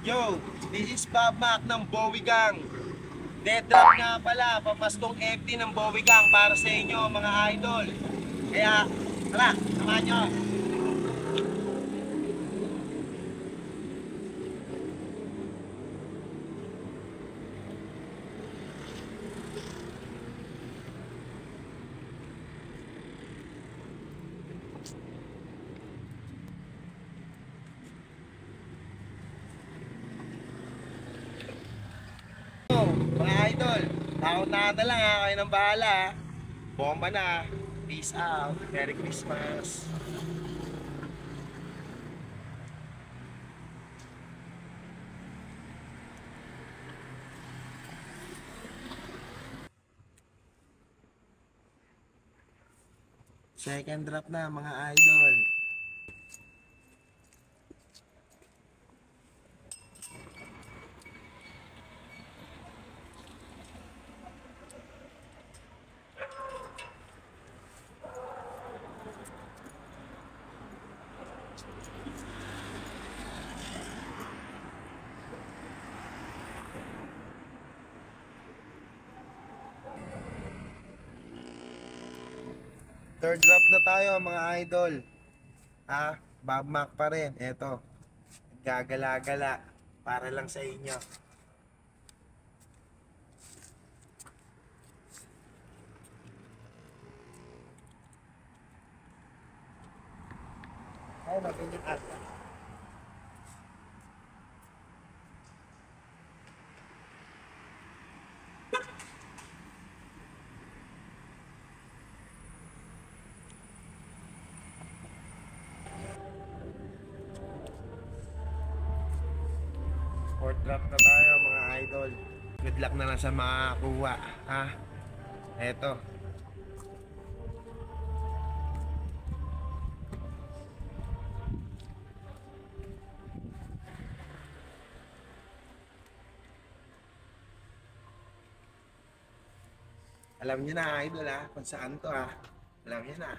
Yo, this is Bob Mac ng Bowie Gang. Dead drop nga pala, papaskong FT ng Bowie Gang para sa inyo mga idol. Kaya, tara, samahan nyo. Mga idol, takot na lang ha, kayo ng bahala ha. Bomba na, peace out, Merry Christmas. Second drop na mga idol. Third drop na tayo mga idol. Bob Mac pa rin. Eto, gagala-gala para lang sa inyo. Ay, magaling ata. Fourth drop na tayo mga idol. Good luck na lang sa makakakuha. Eto. Alam niyo na idol kung saan to Alam niyo na.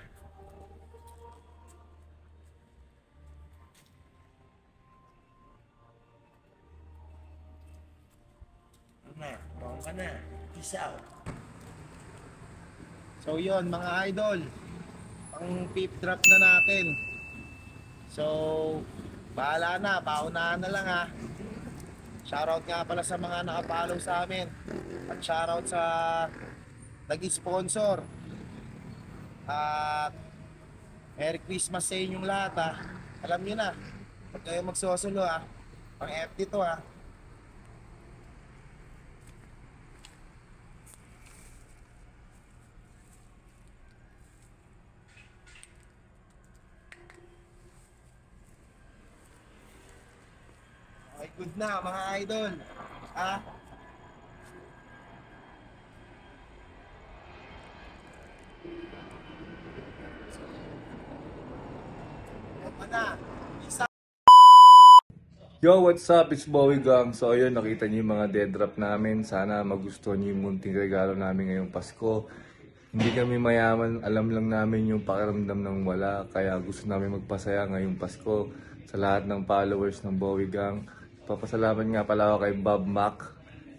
Bomba na. Peace out. So yun mga idol, pang fifth drop na natin. So bahala na, paunahan na lang Shoutout nga pala sa mga nakapollow sa amin. At shoutout sa nag-sponsor. At Merry Christmas sa inyong lahat Alam nyo na, pag kayo magsusulo pang FT to Okay, good na mga idol. Yo, what's up? It's Bowie Gang. So ayun, nakita niyo yung mga dead drop namin. Sana magustuhan niyo yung munting regalo namin ngayong Pasko. Hindi kami mayaman, alam lang namin yung pakiramdam ng wala. Kaya gusto namin magpasaya ngayong Pasko sa lahat ng followers ng Bowie Gang. Papasalamat nga pala ako kay Bob Mac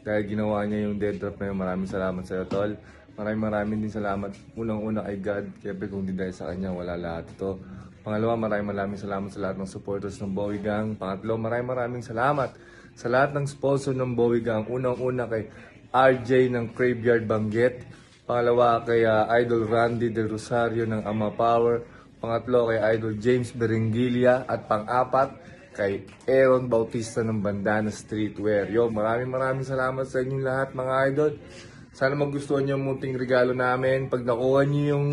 dahil ginawa niya yung dead drop na yun. Maraming salamat sa iyo, tol. Maraming din salamat unang-una kay God. Siyempre kung di dahil sa kanya, wala lahat ito. Pangalawa, maraming salamat sa lahat ng supporters ng Bowie Gang. Pangatlo, maraming salamat sa lahat ng sponsor ng Bowie Gang. Unang-una kay RJ ng Graveyard Banggit. Pangalawa, kay Idol Randy Del Rosario ng Ama Power. Pangatlo, kay Idol James Berengilia. At pang-apat, kay Aaron Bautista ng Bandana Streetwear. Yo, maraming salamat sa inyong lahat mga idol. Sana magustuhan niyo yung munting regalo namin. Pag nakuha niyo yung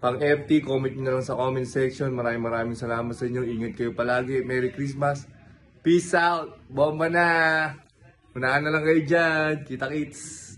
pang FT, comment nyo na lang sa comment section. Maraming salamat sa inyo. Ingat kayo palagi. Merry Christmas. Peace out. Bomba na. Unahan na lang kayo dyan. Kita-kits.